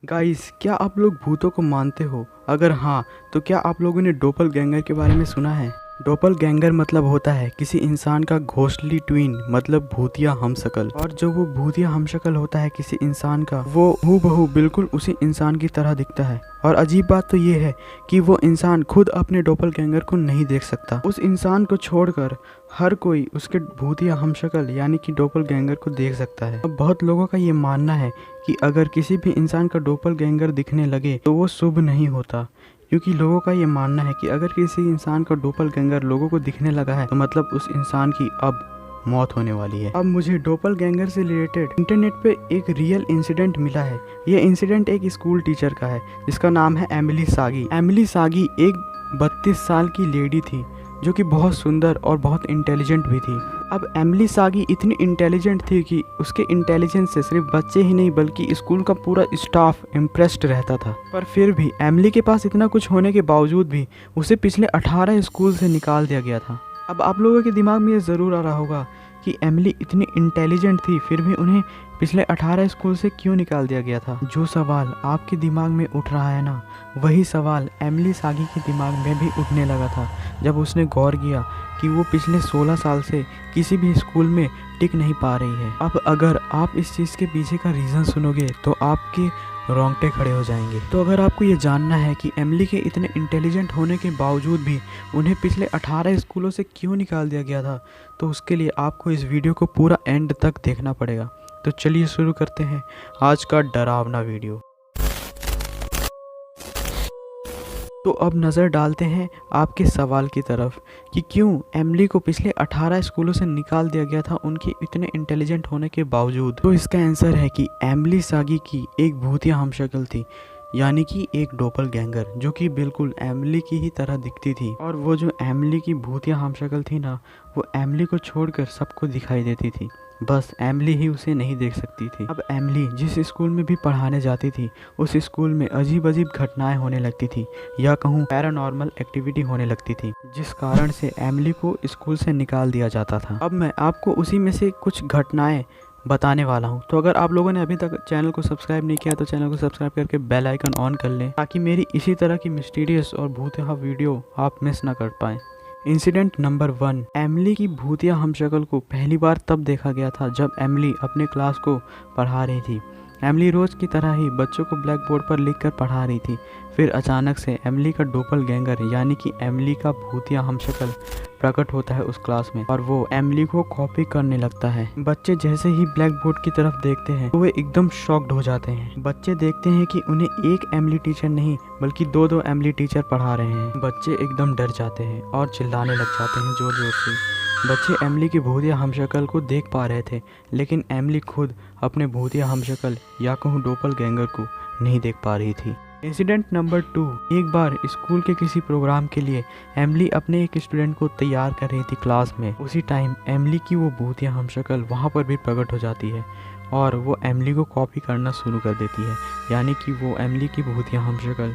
Guys, क्या आप लोग भूतों को मानते हो? अगर हाँ, तो क्या आप लोगों ने डोपलगैंगर के बारे में सुना है? डोपलगैंगर मतलब होता है किसी इंसान का घोस्टली ट्विन, मतलब भूतिया हमशक्ल। और जो वो भूतिया हमशक्ल होता है किसी इंसान का, वो हूबहू बिल्कुल उसी इंसान की तरह दिखता है। और अजीब बात तो ये है कि वो इंसान खुद अपने डोपलगैंगर को नहीं देख सकता। उस इंसान को छोड़कर हर कोई उसके भूतिया हमशक्ल यानी कि डोपलगैंगर को देख सकता है। अब बहुत लोगों का ये मानना है कि अगर किसी भी इंसान का डोपलगैंगर दिखने लगे तो वो शुभ नहीं होता, क्योंकि लोगों का ये मानना है कि अगर किसी इंसान का डोपलगैंगर लोगों को दिखने लगा है तो मतलब उस इंसान की अब मौत होने वाली है। अब मुझे डोपलगैंगर से रिलेटेड इंटरनेट पे एक रियल इंसिडेंट मिला है। ये इंसिडेंट एक स्कूल टीचर का है जिसका नाम है एमिली सागी। एमिली सागी एक 32 साल की लेडी थी जो कि बहुत सुंदर और बहुत इंटेलिजेंट भी थी। अब एमिली सागी इतनी इंटेलिजेंट थी कि उसके इंटेलिजेंस से सिर्फ बच्चे ही नहीं बल्कि स्कूल का पूरा स्टाफ इम्प्रेस्ड रहता था। पर फिर भी एमिली के पास इतना कुछ होने के बावजूद भी उसे पिछले 18 स्कूल से निकाल दिया गया था। अब आप लोगों के दिमाग में ये ज़रूर आ रहा होगा कि एमिली इतनी इंटेलिजेंट थी फिर भी उन्हें पिछले 18 स्कूल से क्यों निकाल दिया गया था। जो सवाल आपके दिमाग में उठ रहा है ना, वही सवाल एमिली सागी के दिमाग में भी उठने लगा था जब उसने गौर किया कि वो पिछले 16 साल से किसी भी स्कूल में टिक नहीं पा रही है। अब अगर आप इस चीज़ के पीछे का रीज़न सुनोगे तो आपके रोंगटे खड़े हो जाएंगे। तो अगर आपको ये जानना है कि एमिली के इतने इंटेलिजेंट होने के बावजूद भी उन्हें पिछले 18 स्कूलों से क्यों निकाल दिया गया था, तो उसके लिए आपको इस वीडियो को पूरा एंड तक देखना पड़ेगा। तो चलिए शुरू करते हैं आज का डरावना वीडियो। तो अब नज़र डालते हैं आपके सवाल की तरफ कि क्यों एमिली को पिछले 18 स्कूलों से निकाल दिया गया था उनके इतने इंटेलिजेंट होने के बावजूद। तो इसका आंसर है कि एमिली सागी की एक भूतिया हमशक्ल थी, यानी कि एक डोपलगैंगर जो कि बिल्कुल एमिली की ही तरह दिखती थी। और वो जो एमिली की भूतिया हमशक्ल थी ना, वो एमिली को छोड़कर सबको दिखाई देती थी, बस एमिली ही उसे नहीं देख सकती थी। अब एमिली जिस स्कूल में भी पढ़ाने जाती थी उस स्कूल में अजीब अजीब घटनाएं होने लगती थी, या कहूँ पैरानॉर्मल एक्टिविटी होने लगती थी, जिस कारण से एमिली को स्कूल से निकाल दिया जाता था। अब मैं आपको उसी में से कुछ घटनाएं बताने वाला हूँ। तो अगर आप लोगों ने अभी तक चैनल को सब्सक्राइब नहीं किया तो चैनल को सब्सक्राइब करके बेल आइकन ऑन कर लें, ताकि मेरी इसी तरह की मिस्टीरियस और भूतिया वीडियो आप मिस ना कर पाएँ। Incident number 1। एमिली की भूतिया हमशक्ल को पहली बार तब देखा गया था जब एमिली अपने क्लास को पढ़ा रही थी। एमिली रोज़ की तरह ही बच्चों को ब्लैक बोर्ड पर लिखकर पढ़ा रही थी। फिर अचानक से एमिली का डोपलगैंगर यानी कि एमिली का भूतिया हमशक्ल प्रकट होता है उस क्लास में, और वो एमिली को कॉपी करने लगता है। बच्चे जैसे ही ब्लैक बोर्ड की तरफ देखते हैं तो वे एकदम शॉक्ड हो जाते हैं। बच्चे देखते हैं कि उन्हें एक एमिली टीचर नहीं बल्कि दो एमिली टीचर पढ़ा रहे हैं। बच्चे एकदम डर जाते हैं और चिल्लाने लग जाते हैं जोर जोर से। बच्चे एमिली की भूतिया हमशक्ल को देख पा रहे थे, लेकिन एमिली खुद अपने भूतिया हमशक्ल या कहूँ डोपलगैंगर को नहीं देख पा रही थी। Incident number 2। एक बार स्कूल के किसी प्रोग्राम के लिए एमिली अपने एक स्टूडेंट को तैयार कर रही थी क्लास में। उसी टाइम एमिली की वो भूतिया हमशक्ल वहाँ पर भी प्रकट हो जाती है और वो एमिली को कॉपी करना शुरू कर देती है, यानी कि वो एमिली की भूतिया हमशक्ल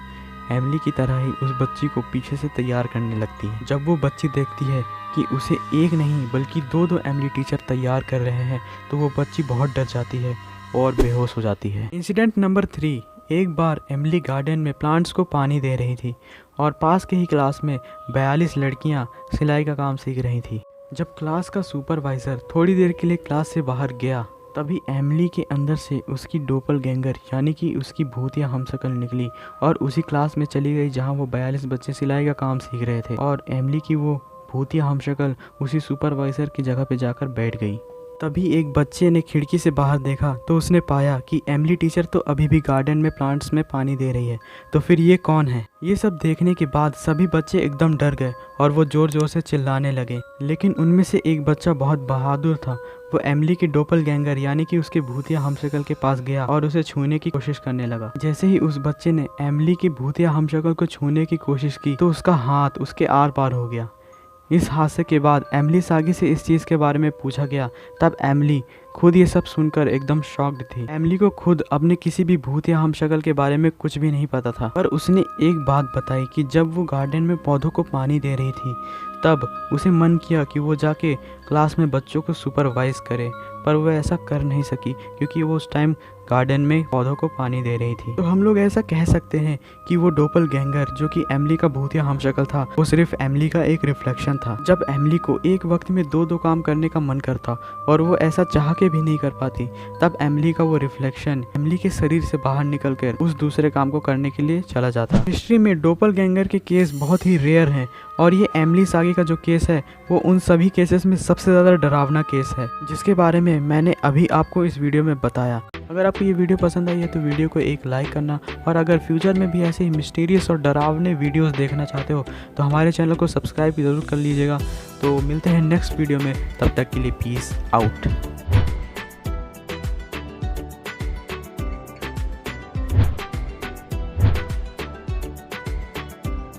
एमिली की तरह ही उस बच्ची को पीछे से तैयार करने लगती है। जब वो बच्ची देखती है कि उसे एक नहीं बल्कि दो एमिली टीचर तैयार कर रहे हैं तो वो बच्ची बहुत डर जाती है और बेहोश हो जाती है। Incident number 3। एक बार एमिली गार्डन में प्लांट्स को पानी दे रही थी और पास के ही क्लास में 42 लड़कियां सिलाई का काम सीख रही थी। जब क्लास का सुपरवाइज़र थोड़ी देर के लिए क्लास से बाहर गया, तभी एमिली के अंदर से उसकी डोपलगैंगर यानी कि उसकी भूतिया हमशक्ल निकली और उसी क्लास में चली गई जहां वो 42 बच्चे सिलाई का काम सीख रहे थे, और एमिली की वो भूतिया हमशक्ल उसी सुपरवाइज़र की जगह पे जाकर बैठ गई। तभी एक बच्चे ने खिड़की से बाहर देखा तो उसने पाया कि एमिली टीचर तो अभी भी गार्डन में प्लांट्स में पानी दे रही है, तो फिर ये कौन है। ये सब देखने के बाद सभी बच्चे एकदम डर गए और वो जोर जोर से चिल्लाने लगे। लेकिन उनमें से एक बच्चा बहुत बहादुर था। वो एमिली के डोपलगैंगर यानी कि उसके भूतिया हमशक्ल के पास गया और उसे छूने की कोशिश करने लगा। जैसे ही उस बच्चे ने एमिली की भूतिया हमशक्ल को छूने की कोशिश की तो उसका हाथ उसके आर पार हो गया। इस हादसे के बाद एमिली सागी से इस चीज़ के बारे में पूछा गया, तब एमिली खुद ये सब सुनकर एकदम शॉक्ड थी। एमिली को खुद अपने किसी भी भूतिया हमशक्ल के बारे में कुछ भी नहीं पता था, पर उसने एक बात बताई कि जब वो गार्डन में पौधों को पानी दे रही थी तब उसे मन किया कि वो जाके क्लास में बच्चों को सुपरवाइज करे, पर वो ऐसा कर नहीं सकी क्योंकि वो उस टाइम गार्डन में पौधों को पानी दे रही थी। तो हम लोग ऐसा कह सकते हैं कि वो डोपलगैंगर जो कि एमिली का भूतिया हमशक्ल था, वो सिर्फ एमिली का एक रिफ्लेक्शन था। जब एमिली को एक वक्त में दो काम करने का मन करता और वो ऐसा चाह के भी नहीं कर पाती, तब एमिली का वो रिफ्लेक्शन एमिली के शरीर से बाहर निकलकर उस दूसरे काम को करने के लिए चला जाता। हिस्ट्री में डोपलगैंगर के केस बहुत ही रेयर हैं और ये एमिली सागी का जो केस है वो उन सभी केसेस में सबसे ज़्यादा डरावना केस है, जिसके बारे में मैंने अभी आपको इस वीडियो में बताया। अगर आपको ये वीडियो पसंद आई है तो वीडियो को एक लाइक करना, और अगर फ्यूचर में भी ऐसे ही मिस्टीरियस और डरावने वीडियोस देखना चाहते हो तो हमारे चैनल को सब्सक्राइब ज़रूर कर लीजिएगा। तो मिलते हैं नेक्स्ट वीडियो में, तब तक के लिए पीस आउट।